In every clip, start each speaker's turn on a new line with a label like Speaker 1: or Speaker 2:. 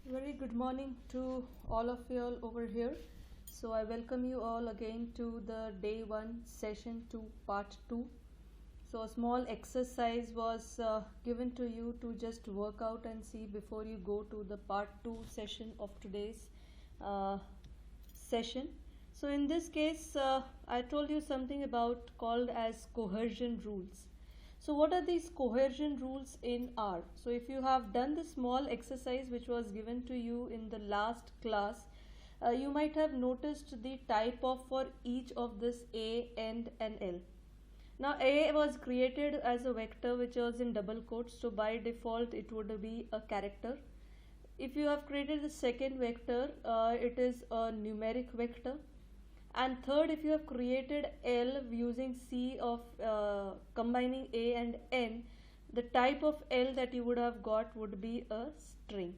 Speaker 1: Very good morning to all of you all over here. So I welcome you all again to the day 1 session 2 part 2. So a small exercise was given to you to just work out and see before you go to the part 2 session of today's uh, session. So in this case I told you something about called as cohesion rules. So what are these cohesion rules in R? So if you have done the small exercise which was given to you in the last class, you might have noticed the type of for each of this A, and L. Now A was created as a vector which was in double quotes, so by default it would be a character. If you have created the second vector, it is a numeric vector. And third, if you have created L using C of combining A and N, the type of L that you would have got would be a string,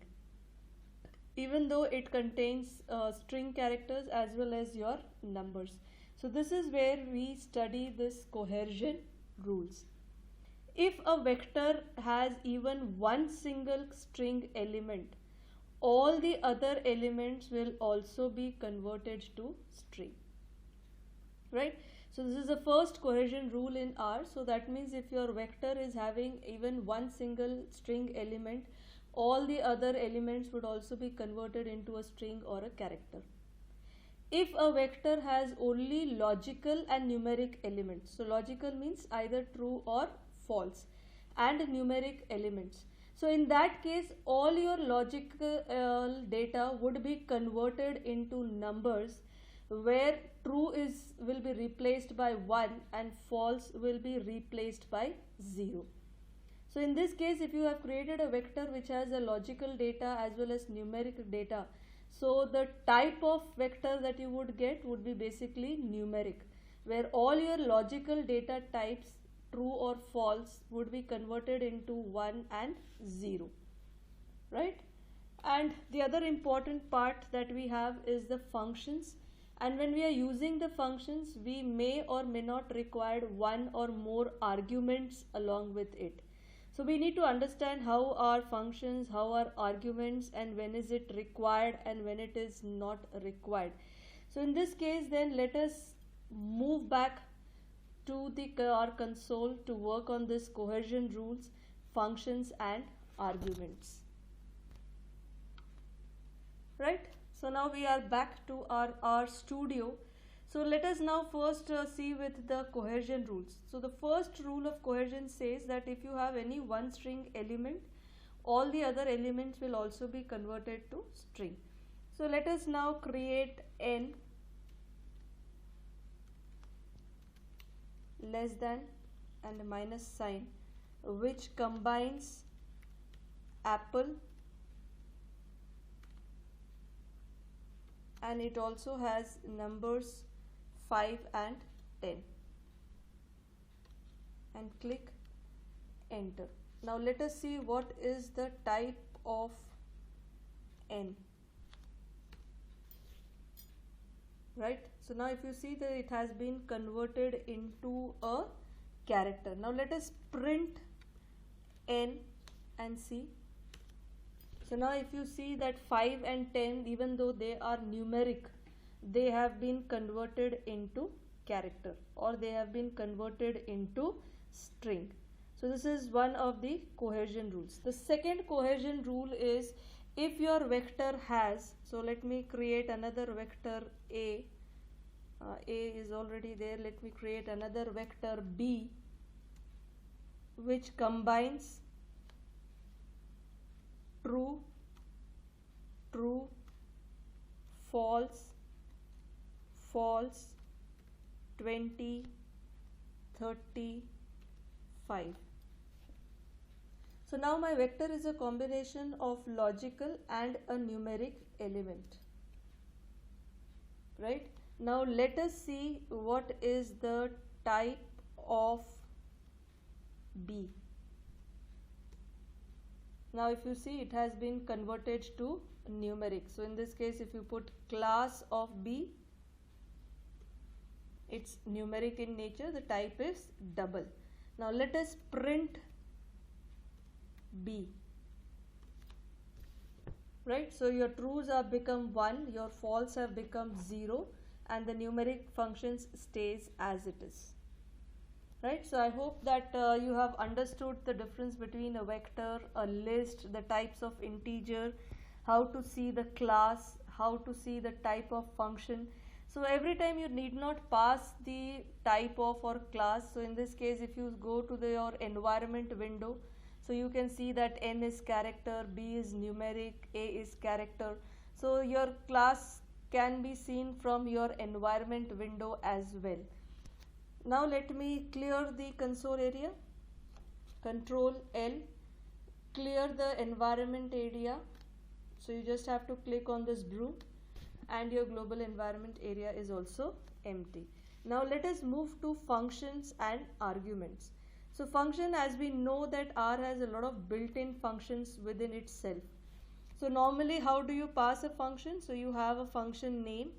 Speaker 1: even though it contains string characters as well as your numbers. So this is where we study this cohesion rules. If a vector has even one single string element, all the other elements will also be converted to string. Right? So this is the first cohesion rule in R. So that means if your vector is having even one single string element, all the other elements would also be converted into a string or a character. If a vector has only logical and numeric elements, so logical means either true or false, and numeric elements. So in that case, all your logical data would be converted into numbers, where true will be replaced by 1 and false will be replaced by 0. So in this case, if you have created a vector which has a logical data as well as numeric data, so the type of vector that you would get would be basically numeric, where all your logical data types, true or false, would be converted into 1 and 0. Right? And the other important part that we have is the functions. And when we are using the functions, we may or may not require one or more arguments along with it. So we need to understand how are functions, how are arguments, and when is it required and when it is not required. So in this case, then let us move back to the R console to work on this cohesion rules, functions and arguments. Right? So now we are back to our R studio. So let us now first see with the cohesion rules. So the first rule of cohesion says that if you have any one string element, all the other elements will also be converted to string. So let us now create n less than and minus sign, which combines apple and it also has numbers 5 and 10, and click enter. Now let us see what is the type of n. Right? So now if you see that it has been converted into a character. Now let us print n and see. So now if you see that 5 and 10, even though they are numeric, they have been converted into character, or they have been converted into string. So this is one of the cohesion rules. The second cohesion rule is if your vector has, so let me create another vector A. A is already there. Let me create another vector B, which combines true, true, false, false, 20, 30, 5. So now my vector is a combination of logical and a numeric element. Right? Now let us see what is the type of B. Now if you see, it has been converted to numeric. So in this case, if you put class of B, it's numeric in nature, the type is double. Now let us print B. right? So your trues have become 1, your false have become 0, and the numeric functions stays as it is, right? So I hope that you have understood the difference between a vector, a list, the types of integer, how to see the class, how to see the type of function. So every time you need not pass the type of or class. So in this case, if you go to your environment window, so you can see that n is character, b is numeric, a is character. So your class can be seen from your environment window as well. Now let me clear the console area. Control L, clear the environment area. So you just have to click on this broom and your global environment area is also empty. Now let us move to functions and arguments. So function, as we know that R has a lot of built-in functions within itself. So normally how do you pass a function? So you have a function name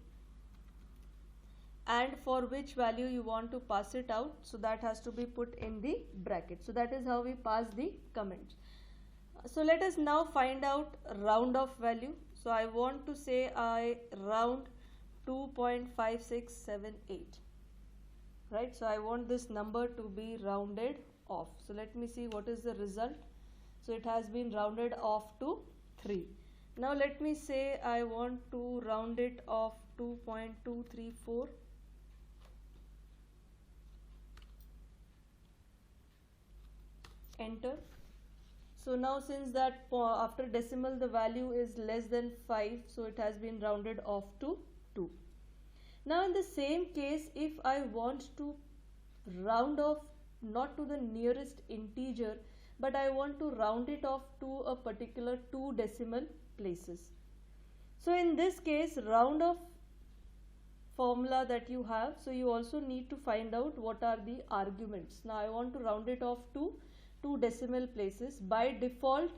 Speaker 1: and for which value you want to pass it out, so that has to be put in the bracket. So that is how we pass the comments. So let us now find out round off value. So I want to say I round 2.5678, right? So I want this number to be rounded off. So let me see what is the result. So it has been rounded off to 3. Now let me say I want to round it off 2.234. Enter. So now since that after decimal the value is less than 5, so it has been rounded off to 2. Now in the same case, if I want to round off not to the nearest integer, but I want to round it off to a particular 2 decimal places. So in this case, round off formula that you have, so you also need to find out what are the arguments. Now I want to round it off to 2 decimal places. By default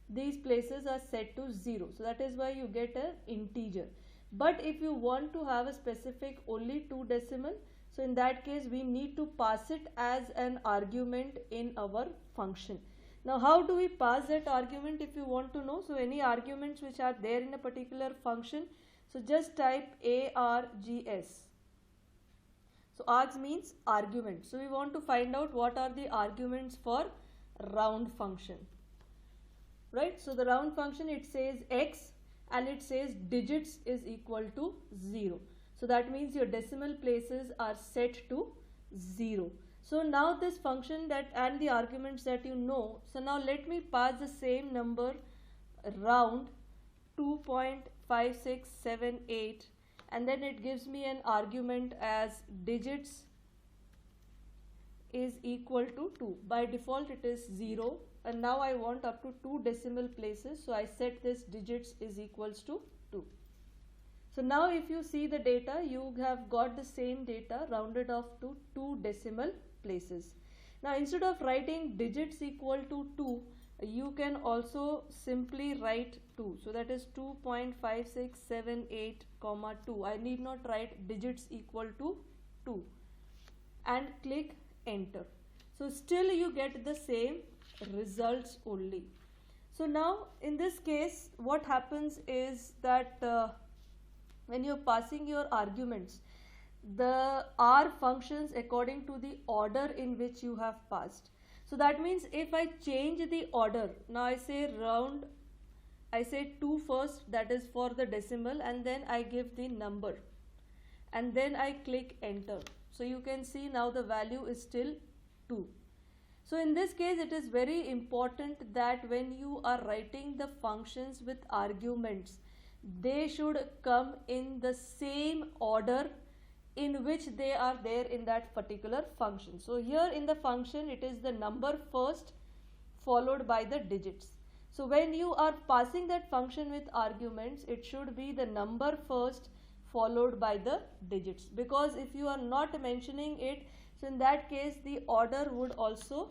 Speaker 1: these places are set to 0, so that is why you get an integer. But if you want to have a specific only 2 decimal, so in that case we need to pass it as an argument in our function. Now how do we pass that argument if you want to know? So any arguments which are there in a particular function, so just type args. So args means argument. So we want to find out what are the arguments for round function, right? So the round function, it says x and it says digits is equal to 0. So that means your decimal places are set to 0. So now this function that and the arguments that you know, so now let me pass the same number round 2.5678 and then it gives me an argument as digits is equal to 2. By default it is 0 and now I want up to 2 decimal places, so I set this digits is equals to 2. So now if you see the data, you have got the same data rounded off to 2 decimal places. Now instead of writing digits equal to 2, you can also simply write 2. So that is 2.5678 comma 2. I need not write digits equal to 2 and click enter. So still you get the same results only. So now in this case what happens is that when you're passing your arguments, the R functions according to the order in which you have passed. So that means if I change the order, now I say round, I say 2 first, that is for the decimal, and then I give the number and then I click enter. So you can see now the value is still 2. So in this case it is very important that when you are writing the functions with arguments, they should come in the same order in which they are there in that particular function. So here in the function it is the number first followed by the digits. So when you are passing that function with arguments, it should be the number first followed by the digits, because if you are not mentioning it, so in that case the order would also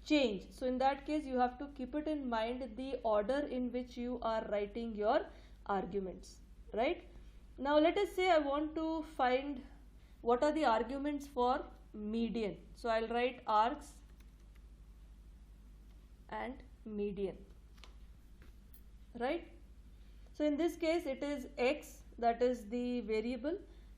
Speaker 1: change. So in that case you have to keep it in mind, the order in which you are writing your arguments, right? Now let us say I want to find what are the arguments for median. So I'll write args and median, right? So in this case it is x, that is the variable.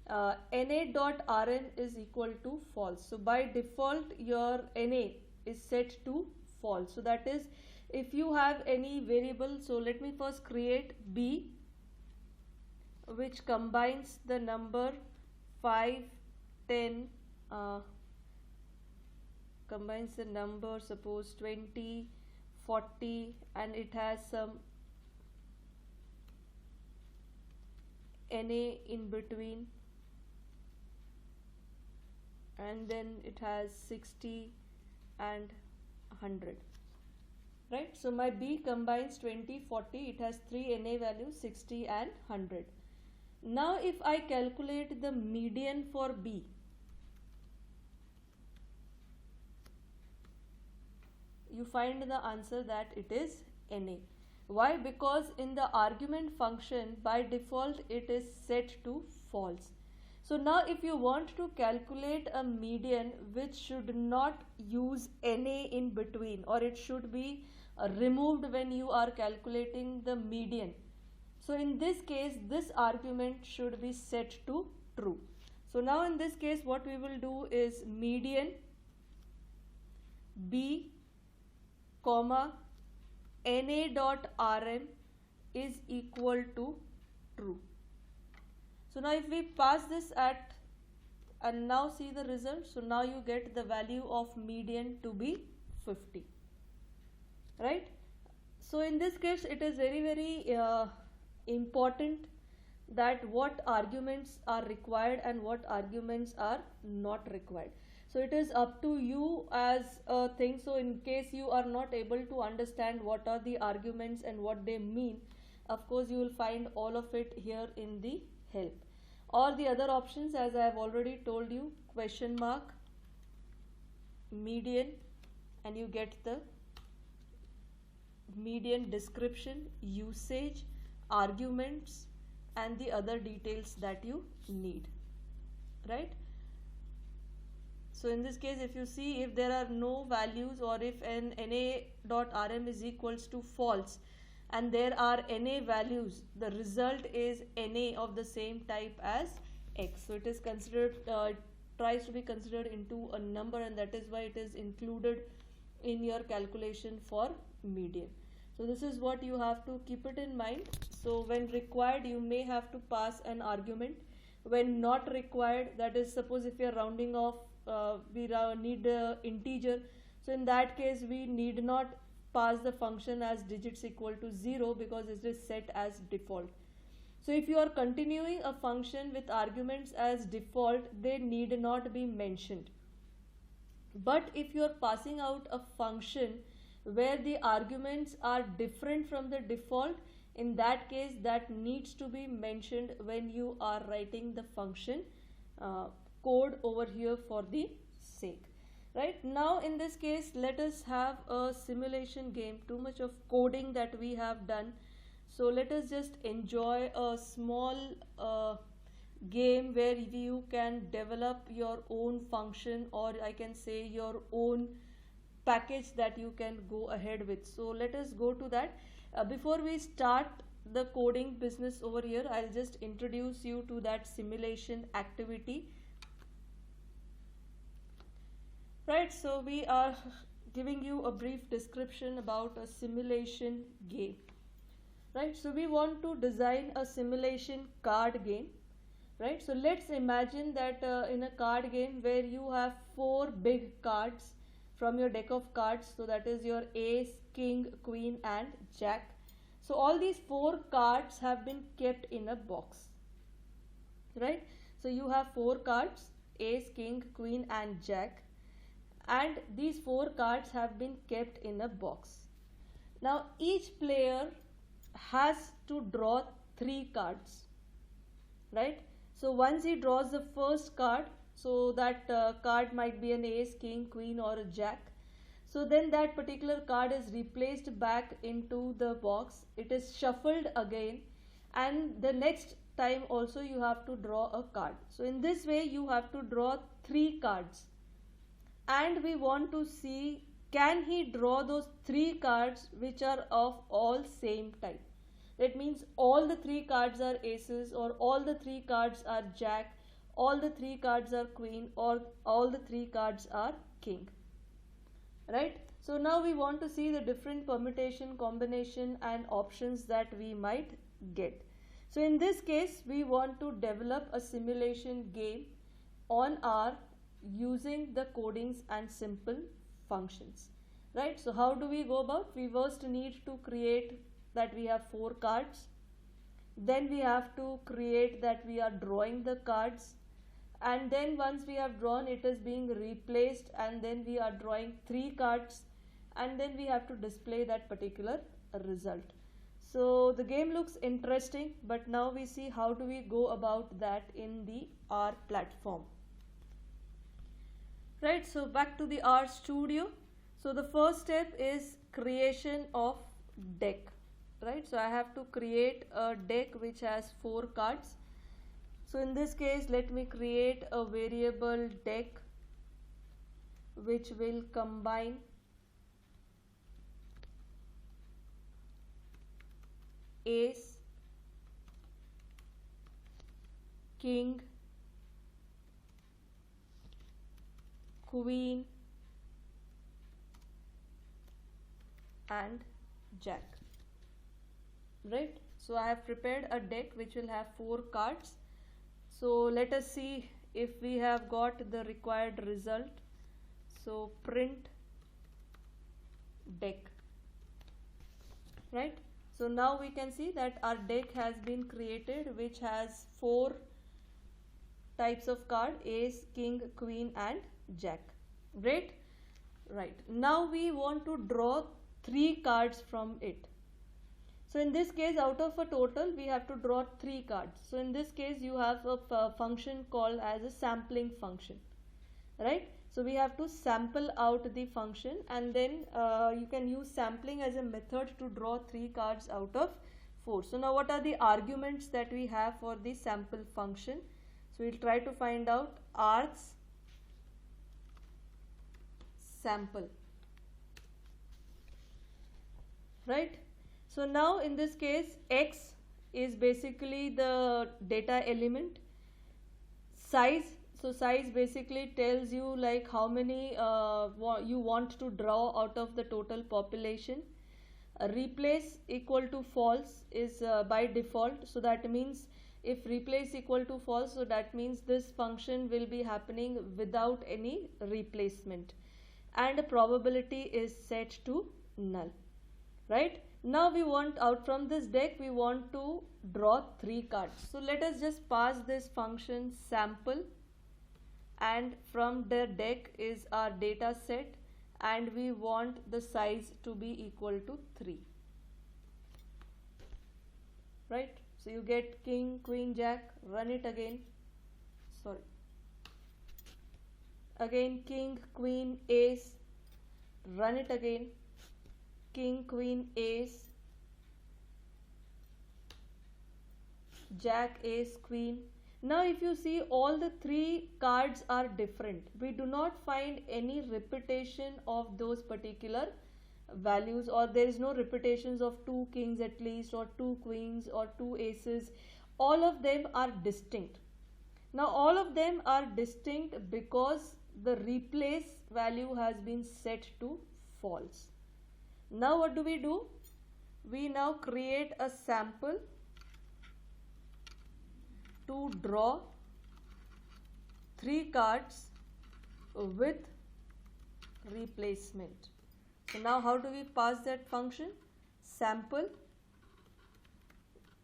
Speaker 1: Na.rn is equal to false. So by default your na is set to false. So that is, if you have any variable, so let me first create b, which combines the number 5, 10, combines the number suppose 20, 40, and it has some na in between, and then it has 60 and 100, right? So my b combines 20, 40, it has 3 na values, 60 and 100. Now if I calculate the median for b, you find the answer that it is na. Why? Because in the argument function by default it is set to false. So now if you want to calculate a median which should not use na in between, or it should be removed when you are calculating the median, so in this case this argument should be set to true. So now in this case what we will do is median b comma na.rm is equal to true. So now if we pass this at, and now see the result, so now you get the value of median to be 50, right? So in this case it is very important that what arguments are required and what arguments are not required. So it is up to you as a thing. So in case you are not able to understand what are the arguments and what they mean, of course you will find all of it here in the help. Or the other options, as I have already told you, question mark, median, and you get the median description, usage, arguments, and the other details that you need, right? So in this case, if you see, if there are no values, or if an na.rm is equals to false and there are na values, the result is na of the same type as x. So it is considered, tries to be considered into a number, and that is why it is included in your calculation for median. So this is what you have to keep it in mind. So when required, you may have to pass an argument. When not required, that is, suppose if you are rounding off, we need integer, so in that case we need not pass the function as digits equal to 0 because it is set as default. So if you are continuing a function with arguments as default, they need not be mentioned. But if you are passing out a function where the arguments are different from the default, in that case that needs to be mentioned when you are writing the function code over here for the sake. Right now in this case, let us have a simulation game. Too much of coding that we have done, so let us just enjoy a small game where you can develop your own function, or I can say your own package that you can go ahead with. So let us go to that. Before we start the coding business over here, I'll just introduce you to that simulation activity. Right, so we are giving you a brief description about a simulation game. Right, so we want to design a simulation card game. Right, so let's imagine that in a card game where you have 4 big cards from your deck of cards, so that is your ace, king, queen and jack. So all these 4 cards have been kept in a box. Right, so you have 4 cards, ace, king, queen and jack, and these 4 cards have been kept in a box. Now each player has to draw 3 cards, right? So once he draws the first card, so that card might be an ace, king, queen or a jack, so then that particular card is replaced back into the box. It is shuffled again, and the next time also you have to draw a card. So in this way you have to draw 3 cards, and we want to see, can he draw those 3 cards which are of all same type. That means all the 3 cards are aces, or all the 3 cards are jack, all the 3 cards are queen, or all the 3 cards are king. Right? So now we want to see the different permutation, combination and options that we might get. So in this case, we want to develop a simulation game on R using the codings and simple functions. Right? So how do we go about? We first need to create that we have 4 cards. Then we have to create that we are drawing the cards. And then once we have drawn, it is being replaced, and then we are drawing 3 cards, and then we have to display that particular result. So the game looks interesting, but now we see how do we go about that in the R platform. Right, so back to the R Studio. So the first step is creation of deck. Right, so I have to create a deck which has 4 cards. So in this case, let me create a variable deck which will combine ace, king, queen and jack. Right, so I have prepared a deck which will have 4 cards. So let us see if we have got the required result. So print deck. Right, so now we can see that our deck has been created, which has 4 types of card: ace, king, queen and jack. Great. Right, now we want to draw 3 cards from it. So in this case, out of a total, we have to draw 3 cards. So in this case, you have a function called as a sampling function, right? So we have to sample out the function, and then you can use sampling as a method to draw 3 cards out of 4. So now what are the arguments that we have for the sample function? So we'll try to find out args sample, right? So now in this case, x is basically the data element. Size, so size basically tells you like how many you want to draw out of the total population. Replace equal to false is by default, so that means if replace equal to false, so that means this function will be happening without any replacement, and probability is set to null. Right, now we want, out from this deck, we want to draw 3 cards. So let us just pass this function sample, and from the deck is our data set, and we want the size to be equal to 3. Right, so you get king, queen, jack. Run it again. Sorry. Again king, queen, ace. Run it again. King, queen, ace, jack, ace, queen. Now if you see, all the 3 cards are different. We do not find any repetition of those particular values, or there is no repetitions of 2 kings at least, or 2 queens, or 2 aces. All of them are distinct. Now all of them are distinct because the replace value has been set to false. Now what do? We now create a sample to draw 3 cards with replacement. So now how do we pass that function? Sample,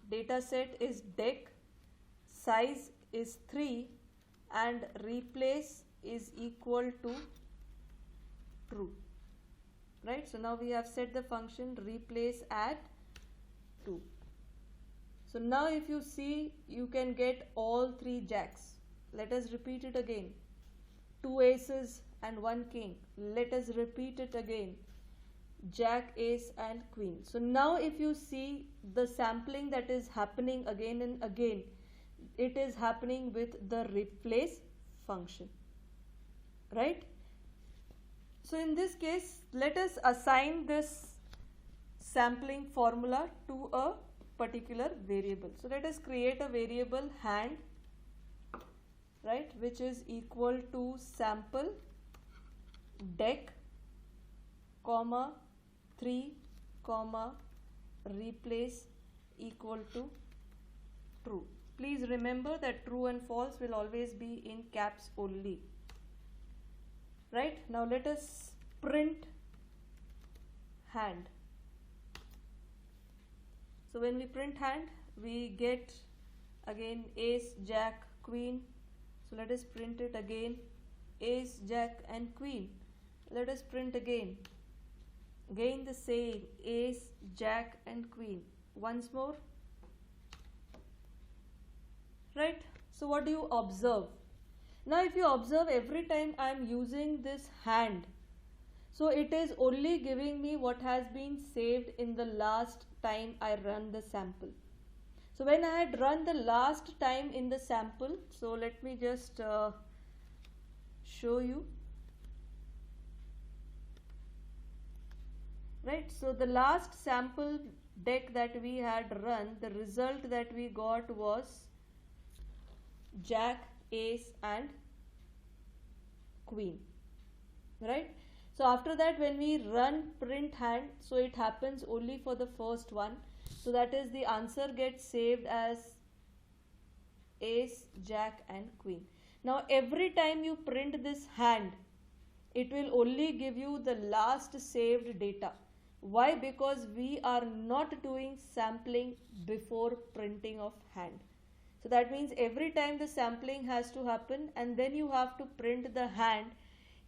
Speaker 1: data set is deck, size is 3 and replace is equal to true. Right, so now we have set the function replace at 2. So now if you see, you can get all 3 jacks. Let us repeat it again. 2 aces and 1 king. Let us repeat it again. Jack, ace and queen. So now if you see the sampling that is happening again and again, it is happening with the replace function. Right? So in this case, let us assign this sampling formula to a particular variable. So let us create a variable hand, right, which is equal to sample deck comma 3 comma replace equal to true. Please remember that true and false will always be in caps only. Right, now let us print hand. So when we print hand, we get again ace, jack, queen. So let us print it again, ace, jack and queen. Let us print again the same, ace, jack and queen. Once more. Right, so what do you observe? Now if you observe, every time I am using this hand, so it is only giving me what has been saved in the last time I run the sample. So when I had run the last time in the sample, so let me just show you. Right, so the last sample deck that we had run, the result that we got was jack, ace and queen. Right, so after that when we run print hand, so it happens only for the first one. So that is, the answer gets saved as ace, jack and queen. Now every time you print this hand, it will only give you the last saved data. Why? Because we are not doing sampling before printing of hand. So that means every time the sampling has to happen, and then you have to print the hand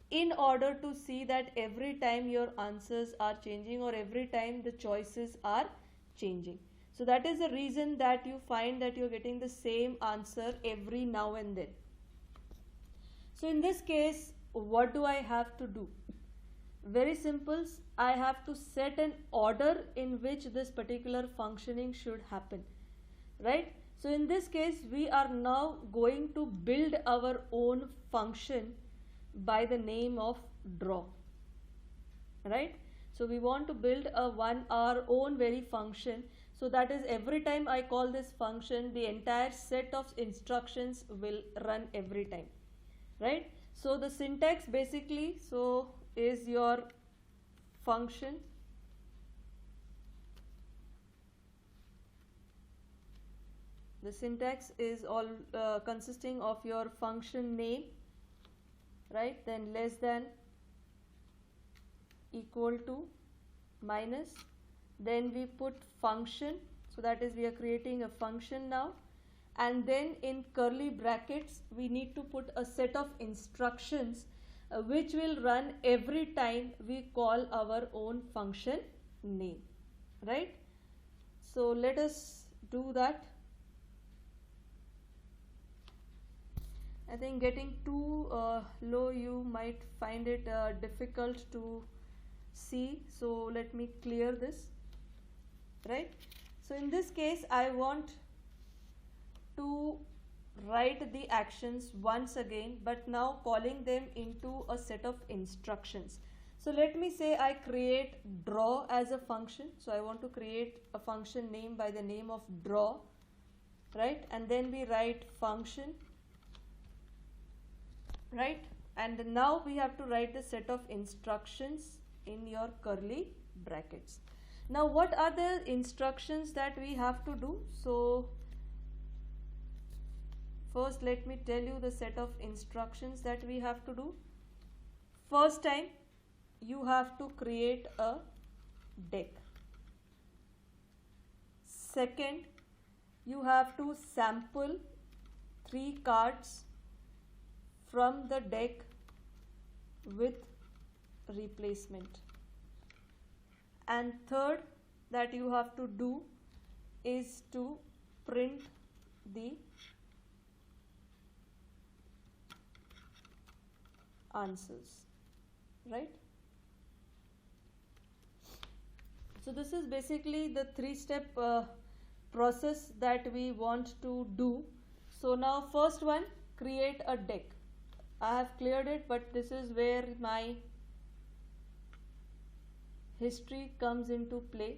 Speaker 1: in order to see that every time your answers are changing or every time the choices are changing. So that is the reason that you find that you're getting the same answer every now and then. So in this case, what do I have to do? Very simple. I have to set an order in which this particular functioning should happen. Right? So in this case, we are now going to build our own function by the name of draw. Right? So we want to build our own very function. So that is, every time I call this function, the entire set of instructions will run every time. Right? So the syntax basically is your function the syntax is all consisting of your function name, right, then less than, equal to, minus, then we put function, so that is, we are creating a function now, and then in curly brackets we need to put a set of instructions which will run every time we call our own function name. Right, so let us do that. I think getting too low, you might find it difficult to see, so let me clear this. Right, so in this case I want to write the actions once again, but now calling them into a set of instructions. So let me say I create draw as a function. So I want to create a function name by the name of draw, right, and then we write function, right, and now we have to write the set of instructions in your curly brackets. Now what are the instructions that we have to do? So first let me tell you the set of instructions that we have to do. First time you have to create a deck. Second, you have to sample 3 cards from the deck with replacement. And third that you have to do is to print the answers, right? So this is basically the 3-step process that we want to do. So now first one, create a deck. I have cleared it, but this is where my history comes into play.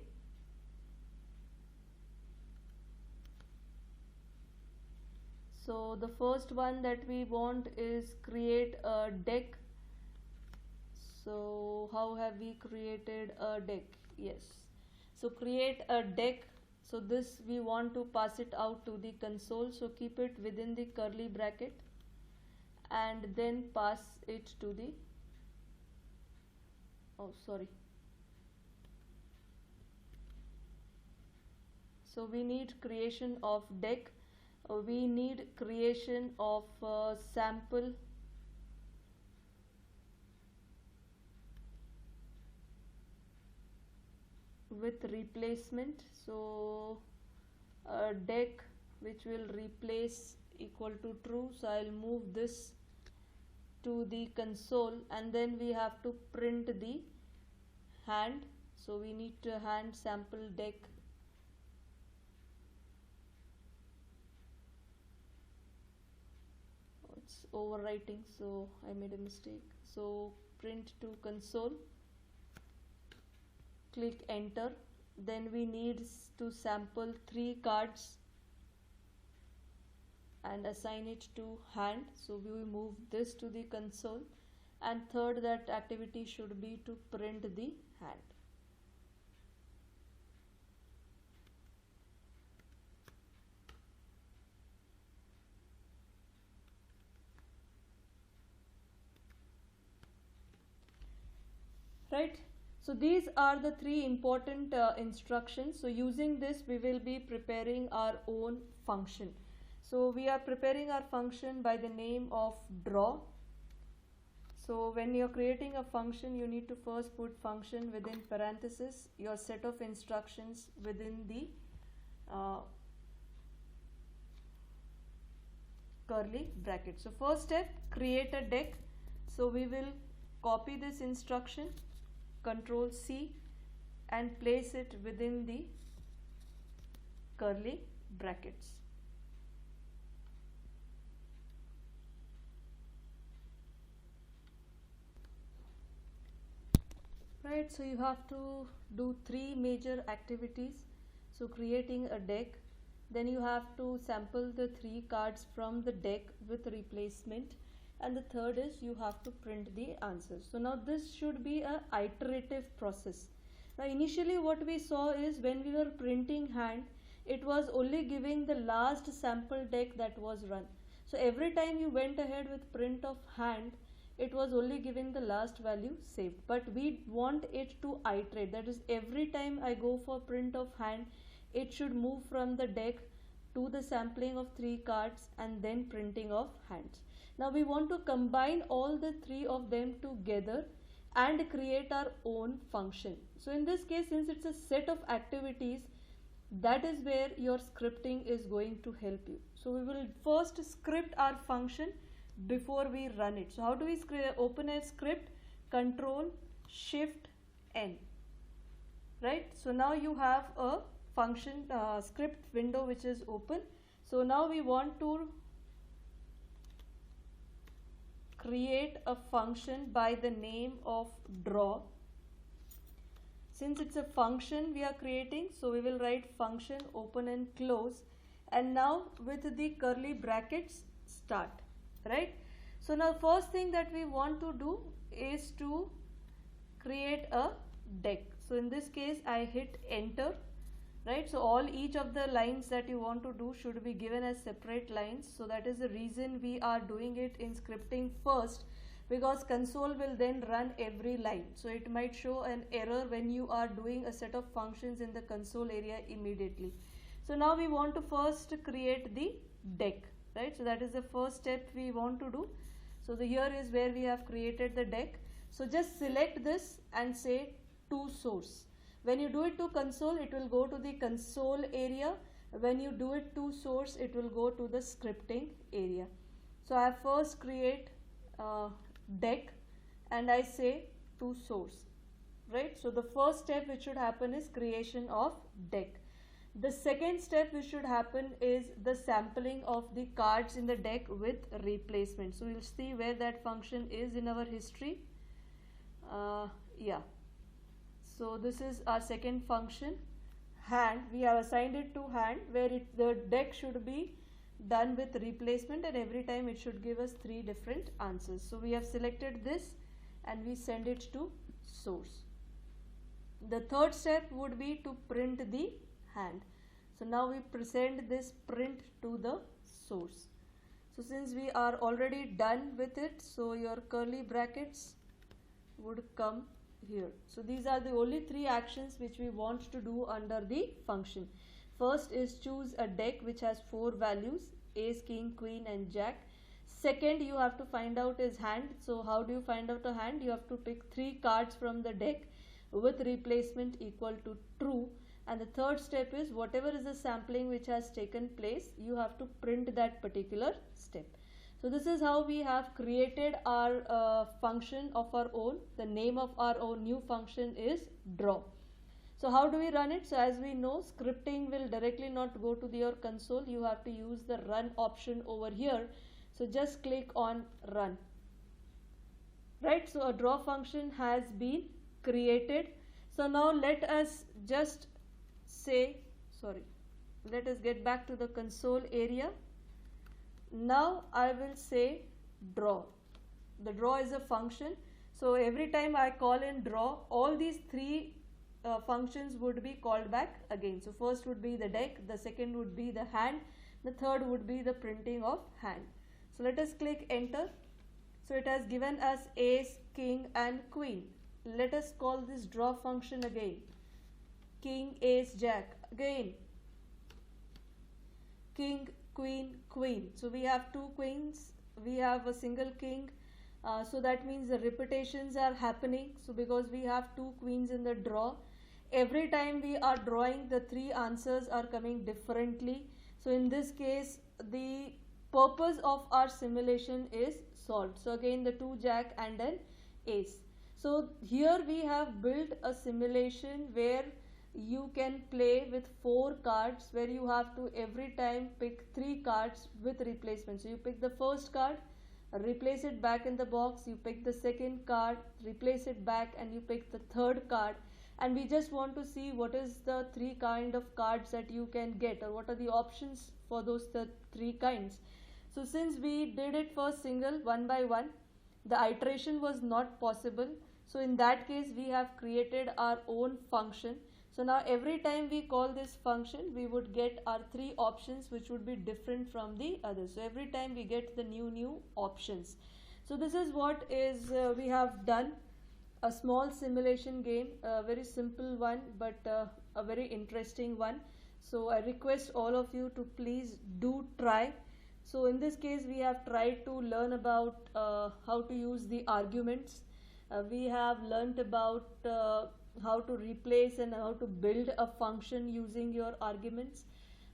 Speaker 1: So the first one that we want is create a deck. So how have we created a deck? Yes. So create a deck. So this we want to pass it out to the console. So keep it within the curly bracket and then pass it to the, oh sorry. So we need creation of deck. We need creation of sample with replacement. So a deck which will replace equal to true. So I'll move this to the console, and then we have to print the hand. So we need to hand sample deck. It's overwriting, so I made a mistake. So print to console, click enter. Then we need to sample 3 cards and assign it to hand. So we will move this to the console, and third, that activity should be to print the hand. Right. So these are the 3 important instructions. So using this we will be preparing our own function. So we are preparing our function by the name of draw. So when you are creating a function, you need to first put function within parenthesis, your set of instructions within the curly bracket. So first step, create a deck. So we will copy this instruction, Control C, and place it within the curly brackets. Right, so you have to do 3 major activities. So creating a deck, then you have to sample the 3 cards from the deck with replacement, and the third is you have to print the answers. So now this should be a iterative process. Now initially what we saw is when we were printing hand, it was only giving the last sample deck that was run. So every time you went ahead with print of hand, it was only giving the last value saved. But we want it to iterate. That is, every time I go for print of hand, it should move from the deck to the sampling of 3 cards and then printing of hands. Now we want to combine all the 3 of them together and create our own function. So in this case, since it's a set of activities, that is where your scripting is going to help you. So we will first script our function before we run it. So how do we open a script? Control Shift N. Right? So now you have a function script window which is open. So now we want to create a function by the name of draw. Since it's a function we are creating, so we will write function open and close, and now with the curly brackets start. Right? So now first thing that we want to do is to create a deck. So in this case I hit enter. Right? So each of the lines that you want to do should be given as separate lines. So that is the reason we are doing it in scripting first, because console will then run every line. So it might show an error when you are doing a set of functions in the console area immediately. So now we want to first create the deck. Right? So that is the first step we want to do. So here is where we have created the deck. So just select this and say to source. When you do it to console, it will go to the console area. When you do it to source, it will go to the scripting area. So I first create deck and I say to source. Right? So the first step which should happen is creation of deck. The second step which should happen is the sampling of the cards in the deck with replacement. So we'll see where that function is in our history. Yeah. So this is our second function, hand. We have assigned it to hand, where the deck should be done with replacement, and every time it should give us 3 different answers. So we have selected this and we send it to source. The third step would be to print the hand. So now we present this print to the source. So since we are already done with it, so your curly brackets would come here. So these are the only 3 actions which we want to do under the function. First is choose a deck which has 4 values, ace, king, queen and jack. Second, you have to find out his hand. So how do you find out a hand? You have to pick 3 cards from the deck with replacement equal to true. And the third step is whatever is the sampling which has taken place, you have to print that particular step. So this is how we have created our function of our own. The name of our own new function is draw. So how do we run it? So as we know, scripting will directly not go to your console. You have to use the run option over here. So just click on run. Right, so a draw function has been created. So now let us just say, let us get back to the console area. Now I will say draw. The draw is a function. So every time I call in draw, all these 3 functions would be called back again. So first would be the deck, the second would be the hand, the third would be the printing of hand. So let us click enter. So it has given us ace, king and queen. Let us call this draw function again. King, ace, jack. Again king, queen, queen. So we have 2 queens, we have a single king. So that means the repetitions are happening. So because we have 2 queens in the draw, every time we are drawing, the 3 answers are coming differently. So in this case, the purpose of our simulation is solved. So again the 2 jack and an ace. So here we have built a simulation where you can play with 4 cards, where you have to every time pick 3 cards with replacement. So you pick the first card, replace it back in the box, you pick the second card, replace it back, and you pick the third card. And we just want to see what is the 3 kind of cards that you can get, or what are the options for those 3 kinds. So since we did it for single, one by one, the iteration was not possible. So in that case, we have created our own function. So now every time we call this function, we would get our 3 options which would be different from the others. So every time we get the new options. So this is what is we have done. A small simulation game, a very simple one, but a very interesting one. So I request all of you to please do try. So in this case, we have tried to learn about how to use the arguments. We have learnt about how to replace and how to build a function using your arguments.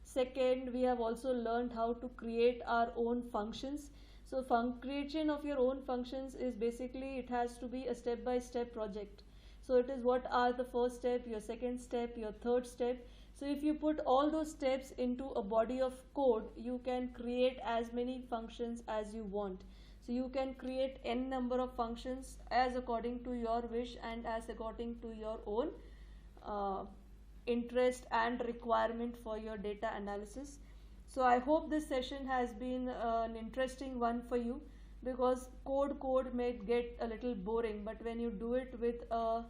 Speaker 1: Second, we have also learned how to create our own functions. So creation of your own functions is basically, it has to be a step-by-step project. So it is what are the first step, your second step, your third step. So if you put all those steps into a body of code, you can create as many functions as you want. So you can create n number of functions as according to your wish and as according to your own interest and requirement for your data analysis. So I hope this session has been an interesting one for you, because code may get a little boring, but when you do it with a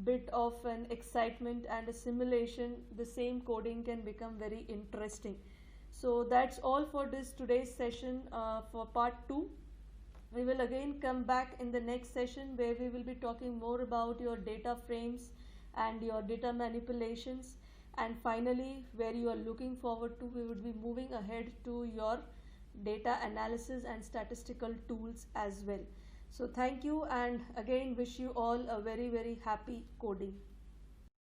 Speaker 1: bit of an excitement and a simulation, the same coding can become very interesting. So that's all for this today's session for part 2. We will again come back in the next session where we will be talking more about your data frames and your data manipulations. And finally, where you are looking forward to, we would be moving ahead to your data analysis and statistical tools as well. So thank you, and again wish you all a very, very happy coding.